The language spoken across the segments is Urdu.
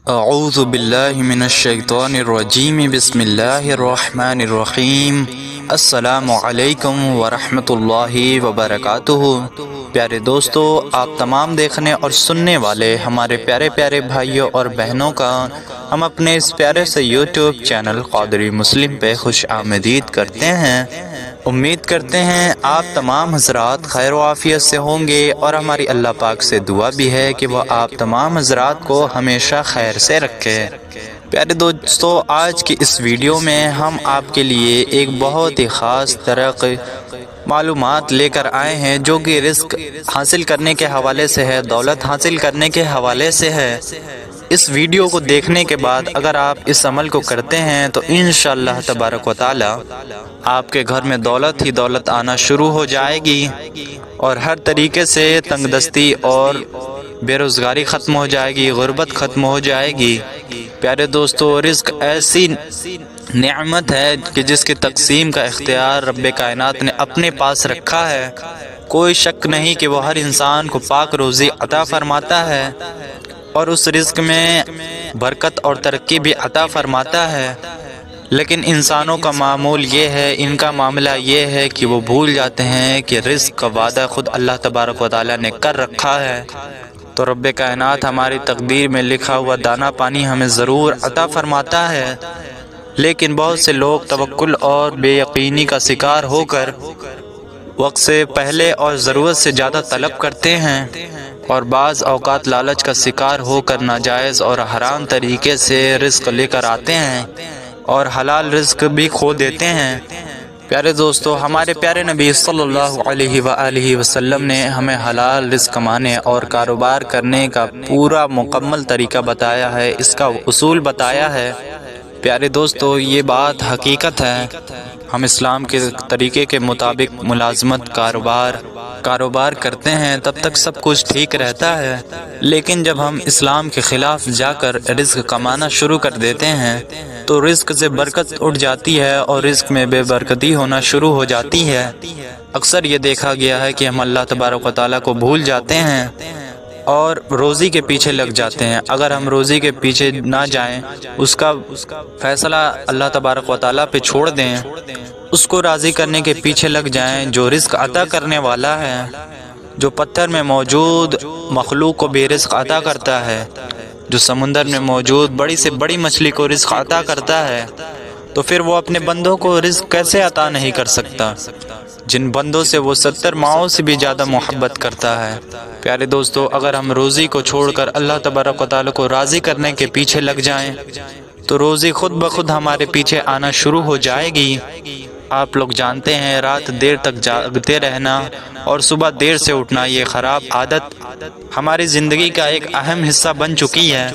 اعوذ باللہ من الشیطان الرجیم بسم اللہ الرحمن الرحیم السلام علیکم ورحمۃ اللہ وبرکاتہ۔ پیارے دوستو، آپ تمام دیکھنے اور سننے والے ہمارے پیارے پیارے بھائیوں اور بہنوں کا ہم اپنے اس پیارے سے یوٹیوب چینل قادری مسلم پہ خوش آمدید کرتے ہیں۔ امید کرتے ہیں آپ تمام حضرات خیر و عافیت سے ہوں گے، اور ہماری اللہ پاک سے دعا بھی ہے کہ وہ آپ تمام حضرات کو ہمیشہ خیر سے رکھے۔ پیارے دوستو، آج کی اس ویڈیو میں ہم آپ کے لیے ایک بہت ہی خاص طرح کی معلومات لے کر آئے ہیں، جو کہ رزق حاصل کرنے کے حوالے سے ہے، دولت حاصل کرنے کے حوالے سے ہے۔ اس ویڈیو کو دیکھنے کے بعد اگر آپ اس عمل کو کرتے ہیں تو انشاءاللہ تبارک و تعالی آپ کے گھر میں دولت ہی دولت آنا شروع ہو جائے گی، اور ہر طریقے سے تنگ دستی اور بے روزگاری ختم ہو جائے گی، غربت ختم ہو جائے گی۔ پیارے دوستو، رزق ایسی نعمت ہے کہ جس کی تقسیم کا اختیار رب کائنات نے اپنے پاس رکھا ہے۔ کوئی شک نہیں کہ وہ ہر انسان کو پاک روزی عطا فرماتا ہے، اور اس رزق میں برکت اور ترقی بھی عطا فرماتا ہے۔ لیکن انسانوں کا معمول یہ ہے، ان کا معاملہ یہ ہے کہ وہ بھول جاتے ہیں کہ رزق کا وعدہ خود اللہ تبارک و تعالی نے کر رکھا ہے۔ تو رب کائنات ہماری تقدیر میں لکھا ہوا دانا پانی ہمیں ضرور عطا فرماتا ہے، لیکن بہت سے لوگ توکل اور بے یقینی کا شکار ہو کر وقت سے پہلے اور ضرورت سے زیادہ طلب کرتے ہیں، اور بعض اوقات لالچ کا شکار ہو کر ناجائز اور حرام طریقے سے رزق لے کر آتے ہیں، اور حلال رزق بھی کھو دیتے ہیں۔ پیارے دوستو، ہمارے پیارے نبی صلی اللہ علیہ وآلہ وسلم نے ہمیں حلال رزق کمانے اور کاروبار کرنے کا پورا مکمل طریقہ بتایا ہے، اس کا اصول بتایا ہے۔ پیارے دوستو، یہ بات حقیقت ہے۔ ہم اسلام کے طریقے کے مطابق ملازمت کاروبار کرتے ہیں، تب تک سب کچھ ٹھیک رہتا ہے، لیکن جب ہم اسلام کے خلاف جا کر رزق کمانا شروع کر دیتے ہیں تو رزق سے برکت اٹھ جاتی ہے اور رزق میں بے برکتی ہونا شروع ہو جاتی ہے۔ اکثر یہ دیکھا گیا ہے کہ ہم اللہ تبارک و تعالیٰ کو بھول جاتے ہیں اور روزی کے پیچھے لگ جاتے ہیں۔ اگر ہم روزی کے پیچھے نہ جائیں، اس کا فیصلہ اللہ تبارک و تعالیٰ پہ چھوڑ دیں، اس کو راضی کرنے کے پیچھے لگ جائیں جو رزق عطا کرنے والا ہے، جو پتھر میں موجود مخلوق کو بھی رزق عطا کرتا ہے، جو سمندر میں موجود بڑی سے بڑی مچھلی کو رزق عطا کرتا ہے، تو پھر وہ اپنے بندوں کو رزق کیسے عطا نہیں کر سکتا، جن بندوں سے وہ 70 ماؤں سے بھی زیادہ محبت کرتا ہے۔ پیارے دوستو، اگر ہم روزی کو چھوڑ کر اللہ تبارک و تعالیٰ کو راضی کرنے کے پیچھے لگ جائیں تو روزی خود بخود ہمارے پیچھے آنا شروع ہو جائے گی۔ آپ لوگ جانتے ہیں، رات دیر تک جاگتے رہنا اور صبح دیر سے اٹھنا، یہ خراب عادت ہماری زندگی کا ایک اہم حصہ بن چکی ہے۔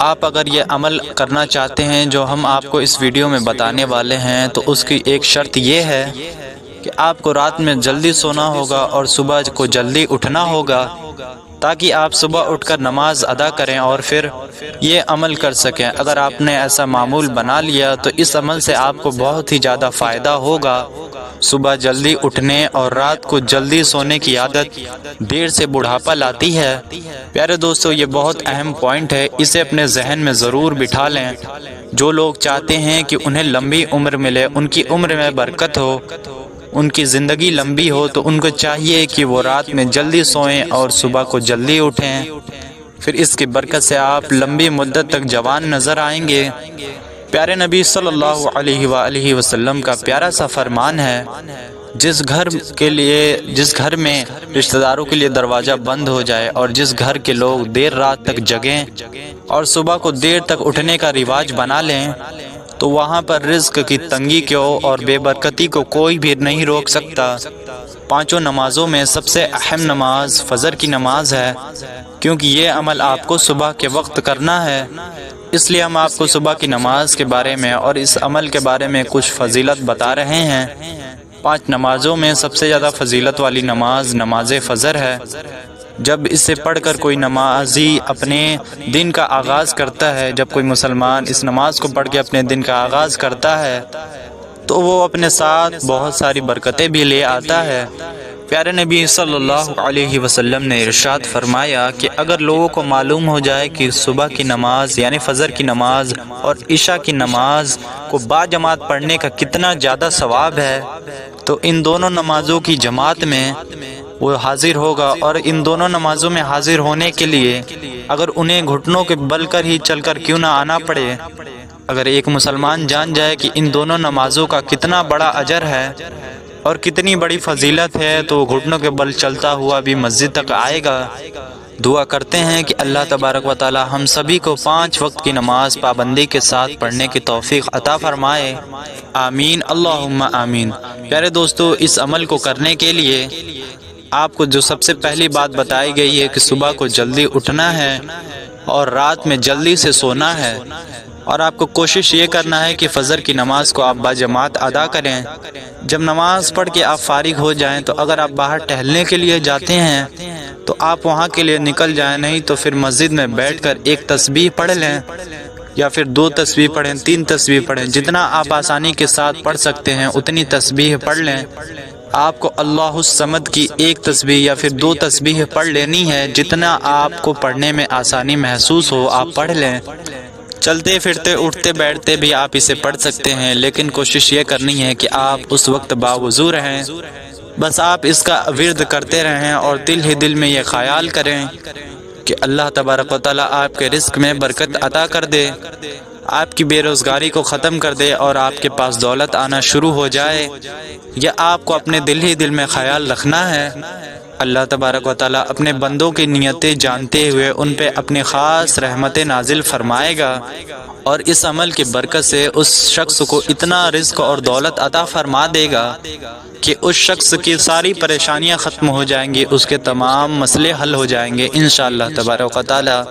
آپ اگر یہ عمل کرنا چاہتے ہیں جو ہم آپ کو اس ویڈیو میں بتانے والے ہیں، تو اس کی ایک شرط یہ ہے کہ آپ کو رات میں جلدی سونا ہوگا اور صبح کو جلدی اٹھنا ہوگا، تاکہ آپ صبح اٹھ کر نماز ادا کریں اور پھر یہ عمل کر سکیں۔ اگر آپ نے ایسا معمول بنا لیا تو اس عمل سے آپ کو بہت ہی زیادہ فائدہ ہوگا۔ صبح جلدی اٹھنے اور رات کو جلدی سونے کی عادت دیر سے بڑھاپا لاتی ہے۔ پیارے دوستو، یہ بہت اہم پوائنٹ ہے، اسے اپنے ذہن میں ضرور بٹھا لیں۔ جو لوگ چاہتے ہیں کہ انہیں لمبی عمر ملے، ان کی عمر میں برکت ہو، ان کی زندگی لمبی ہو، تو ان کو چاہیے کہ وہ رات میں جلدی سوئیں اور صبح کو جلدی اٹھیں۔ پھر اس کی برکت سے آپ لمبی مدت تک جوان نظر آئیں گے۔ پیارے نبی صلی اللہ علیہ وآلہ وسلم کا پیارا سا فرمان ہے، جس گھر میں رشتہ داروں کے لیے دروازہ بند ہو جائے اور جس گھر کے لوگ دیر رات تک جگیں اور صبح کو دیر تک اٹھنے کا رواج بنا لیں، تو وہاں پر رزق کی تنگی کو اور بے برکتی کو کوئی بھی نہیں روک سکتا۔ پانچوں نمازوں میں سب سے اہم نماز فجر کی نماز ہے، کیونکہ یہ عمل آپ کو صبح کے وقت کرنا ہے۔ اس لیے ہم آپ کو صبح کی نماز کے بارے میں اور اس عمل کے بارے میں کچھ فضیلت بتا رہے ہیں۔ 5 نمازوں میں سب سے زیادہ فضیلت والی نماز نماز فجر ہے۔ جب اسے پڑھ کر کوئی نمازی اپنے دن کا آغاز کرتا ہے، جب کوئی مسلمان اس نماز کو پڑھ کے اپنے دن کا آغاز کرتا ہے، تو وہ اپنے ساتھ بہت ساری برکتیں بھی لے آتا ہے۔ پیارے نبی صلی اللہ علیہ وسلم نے ارشاد فرمایا کہ اگر لوگوں کو معلوم ہو جائے کہ صبح کی نماز یعنی فجر کی نماز اور عشاء کی نماز کو باجماعت پڑھنے کا کتنا زیادہ ثواب ہے تو ان دونوں نمازوں کی جماعت میں وہ حاضر ہوگا، اور ان دونوں نمازوں میں حاضر ہونے کے لیے اگر انہیں گھٹنوں کے بل کر ہی چل کر کیوں نہ آنا پڑے، اگر ایک مسلمان جان جائے کہ ان دونوں نمازوں کا کتنا بڑا اجر ہے اور کتنی بڑی فضیلت ہے تو وہ گھٹنوں کے بل چلتا ہوا بھی مسجد تک آئے گا۔ دعا کرتے ہیں کہ اللہ تبارک و تعالی ہم سبھی کو 5 وقت کی نماز پابندی کے ساتھ پڑھنے کی توفیق عطا فرمائے، آمین اللہم آمین۔ پیارے دوستو، اس عمل کو کرنے کے لیے آپ کو جو سب سے پہلی بات بتائی گئی ہے کہ صبح کو جلدی اٹھنا ہے اور رات میں جلدی سے سونا ہے، اور آپ کو کوشش یہ کرنا ہے کہ فجر کی نماز کو آپ باجماعت ادا کریں۔ جب نماز پڑھ کے آپ فارغ ہو جائیں تو اگر آپ باہر ٹہلنے کے لیے جاتے ہیں تو آپ وہاں کے لیے نکل جائیں، نہیں تو پھر مسجد میں بیٹھ کر ایک تسبیح پڑھ لیں، یا پھر 2 تسبیح پڑھیں، 3 تسبیح پڑھیں، جتنا آپ آسانی کے ساتھ پڑھ سکتے ہیں اتنی تسبیح پڑھ لیں۔ آپ کو اللہ الصمد کی 1 تسبیح یا پھر 2 تسبیح پڑھ لینی ہے، جتنا آپ کو پڑھنے میں آسانی محسوس ہو آپ پڑھ لیں۔ چلتے پھرتے اٹھتے بیٹھتے بھی آپ اسے پڑھ سکتے ہیں، لیکن کوشش یہ کرنی ہے کہ آپ اس وقت باوضو رہیں، بس آپ اس کا ورد کرتے رہیں اور دل ہی دل میں یہ خیال کریں کہ اللہ تبارک و تعالیٰ آپ کے رزق میں برکت عطا کر دے، آپ کی بے روزگاری کو ختم کر دے اور آپ کے پاس دولت آنا شروع ہو جائے۔ یا آپ کو اپنے دل ہی دل میں خیال رکھنا ہے اللہ تبارک و تعالیٰ اپنے بندوں کی نیتیں جانتے ہوئے ان پہ اپنی خاص رحمت نازل فرمائے گا، اور اس عمل کی برکت سے اس شخص کو اتنا رزق اور دولت عطا فرما دے گا کہ اس شخص کی ساری پریشانیاں ختم ہو جائیں گی، اس کے تمام مسئلے حل ہو جائیں گے انشاءاللہ تبارک و تعالیٰ۔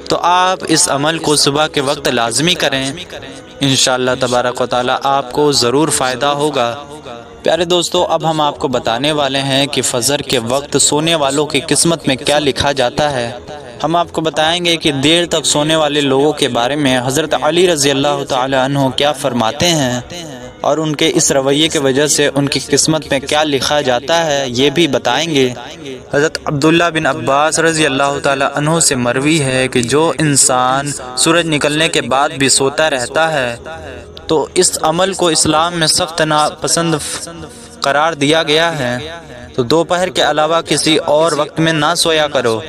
تو آپ اس عمل کو صبح کے وقت لازمی کریں، انشاءاللہ تبارک و تعالیٰ آپ کو ضرور فائدہ ہوگا۔ پیارے دوستو، اب ہم آپ کو بتانے والے ہیں کہ فجر کے وقت سونے والوں کی قسمت میں کیا لکھا جاتا ہے۔ ہم آپ کو بتائیں گے کہ دیر تک سونے والے لوگوں کے بارے میں حضرت علی رضی اللہ تعالی عنہ کیا فرماتے ہیں، اور ان کے اس رویے کی وجہ سے ان کی قسمت میں کیا لکھا جاتا ہے یہ بھی بتائیں گے۔ حضرت عبداللہ بن عباس رضی اللہ تعالی عنہ سے مروی ہے کہ جو انسان سورج نکلنے کے بعد بھی سوتا رہتا ہے تو اس عمل کو اسلام میں سخت ناپسند قرار دیا گیا ہے، تو دوپہر کے علاوہ کسی اور وقت میں نہ سویا کرو،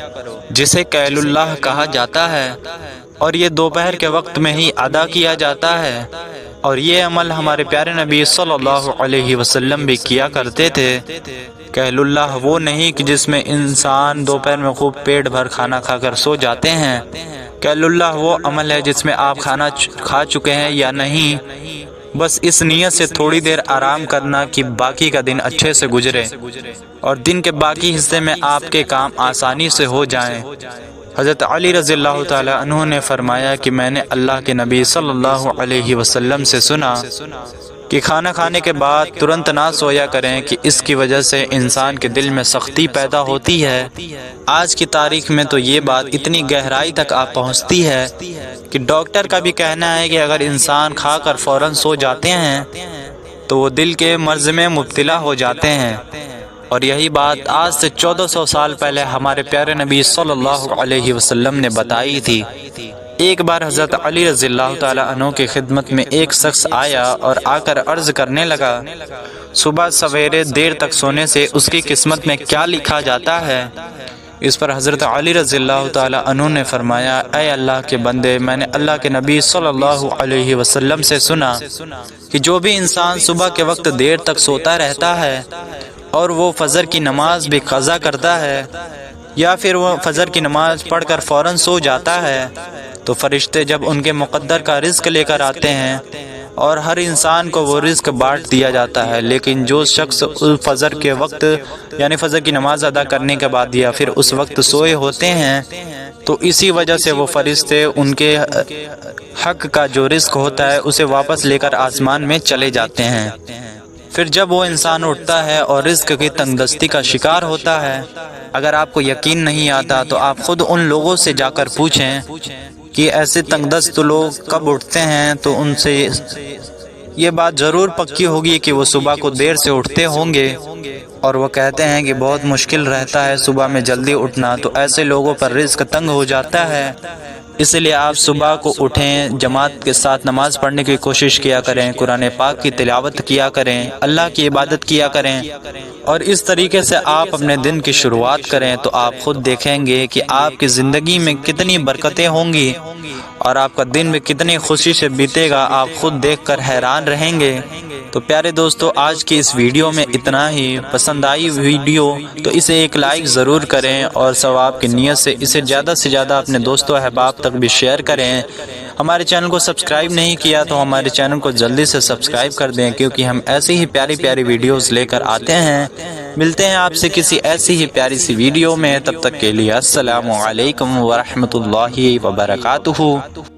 جسے قیل اللہ کہا جاتا ہے، اور یہ دوپہر کے وقت میں ہی ادا کیا جاتا ہے۔ اور یہ عمل ہمارے پیارے نبی صلی اللہ علیہ وسلم بھی کیا کرتے تھے۔ قیل اللہ وہ نہیں کہ جس میں انسان دوپہر میں خوب پیٹ بھر کھانا کھا کر سو جاتے ہیں، قیل اللہ وہ عمل ہے جس میں آپ کھانا کھا چکے ہیں یا نہیں، بس اس نیت سے تھوڑی دیر آرام کرنا کہ باقی کا دن اچھے سے گزرے اور دن کے باقی حصے میں آپ کے کام آسانی سے ہو جائیں۔ حضرت علی رضی اللہ تعالی عنہ نے فرمایا کہ میں نے اللہ کے نبی صلی اللہ علیہ وسلم سے سنا کہ کھانا کھانے کے بعد ترنت نہ سویا کریں کہ اس کی وجہ سے انسان کے دل میں سختی پیدا ہوتی ہے۔ آج کی تاریخ میں تو یہ بات اتنی گہرائی تک پہنچتی ہے کہ ڈاکٹر کا بھی کہنا ہے کہ اگر انسان کھا کر فوراً سو جاتے ہیں تو وہ دل کے مرض میں مبتلا ہو جاتے ہیں، اور یہی بات آج سے 1400 سال پہلے ہمارے پیارے نبی صلی اللہ علیہ وسلم نے بتائی تھی۔ ایک بار حضرت علی رضی اللہ تعالی عنہ کی خدمت میں ایک شخص آیا اور آ کر عرض کرنے لگا، صبح سویرے دیر تک سونے سے اس کی قسمت میں کیا لکھا جاتا ہے؟ اس پر حضرت علی رضی اللہ تعالی عنہ نے فرمایا، اے اللہ کے بندے، میں نے اللہ کے نبی صلی اللہ علیہ وسلم سے سنا کہ جو بھی انسان صبح کے وقت دیر تک سوتا رہتا ہے اور وہ فجر کی نماز بھی قضا کرتا ہے، یا پھر وہ فجر کی نماز پڑھ کر فوراً سو جاتا ہے، تو فرشتے جب ان کے مقدر کا رزق لے کر آتے ہیں اور ہر انسان کو وہ رزق بانٹ دیا جاتا ہے، لیکن جو شخص فجر کے وقت یعنی فجر کی نماز ادا کرنے کے بعد یا پھر اس وقت سوئے ہوتے ہیں تو اسی وجہ سے وہ فرشتے ان کے حق کا جو رزق ہوتا ہے اسے واپس لے کر آسمان میں چلے جاتے ہیں۔ پھر جب وہ انسان اٹھتا ہے اور رزق کی تنگ دستی کا شکار ہوتا ہے، اگر آپ کو یقین نہیں آتا تو آپ خود ان لوگوں سے جا کر پوچھیں کہ ایسے تنگ دست لوگ کب اٹھتے ہیں، تو ان سے یہ بات ضرور پکی ہوگی کہ وہ صبح کو دیر سے اٹھتے ہوں گے اور وہ کہتے ہیں کہ بہت مشکل رہتا ہے صبح میں جلدی اٹھنا، تو ایسے لوگوں پر رزق تنگ ہو جاتا ہے۔ اس لیے آپ صبح کو اٹھیں، جماعت کے ساتھ نماز پڑھنے کی کوشش کیا کریں، قرآن پاک کی تلاوت کیا کریں، اللہ کی عبادت کیا کریں، اور اس طریقے سے آپ اپنے دن کی شروعات کریں تو آپ خود دیکھیں گے کہ آپ کی زندگی میں کتنی برکتیں ہوں گی اور آپ کا دن بھی کتنی خوشی سے بیتے گا، آپ خود دیکھ کر حیران رہیں گے۔ تو پیارے دوستو، آج کی اس ویڈیو میں اتنا ہی۔ پسند آئی ویڈیو تو اسے ایک لائک ضرور کریں اور ثواب کی نیت سے اسے زیادہ سے زیادہ اپنے دوستوں احباب تک بھی شیئر کریں۔ ہمارے چینل کو سبسکرائب نہیں کیا تو ہمارے چینل کو جلدی سے سبسکرائب کر دیں، کیونکہ ہم ایسی ہی پیاری پیاری ویڈیوز لے کر آتے ہیں۔ ملتے ہیں آپ سے کسی ایسی ہی پیاری سی ویڈیو میں، تب تک کے لیے السلام علیکم ورحمۃ اللہ وبرکاتہ۔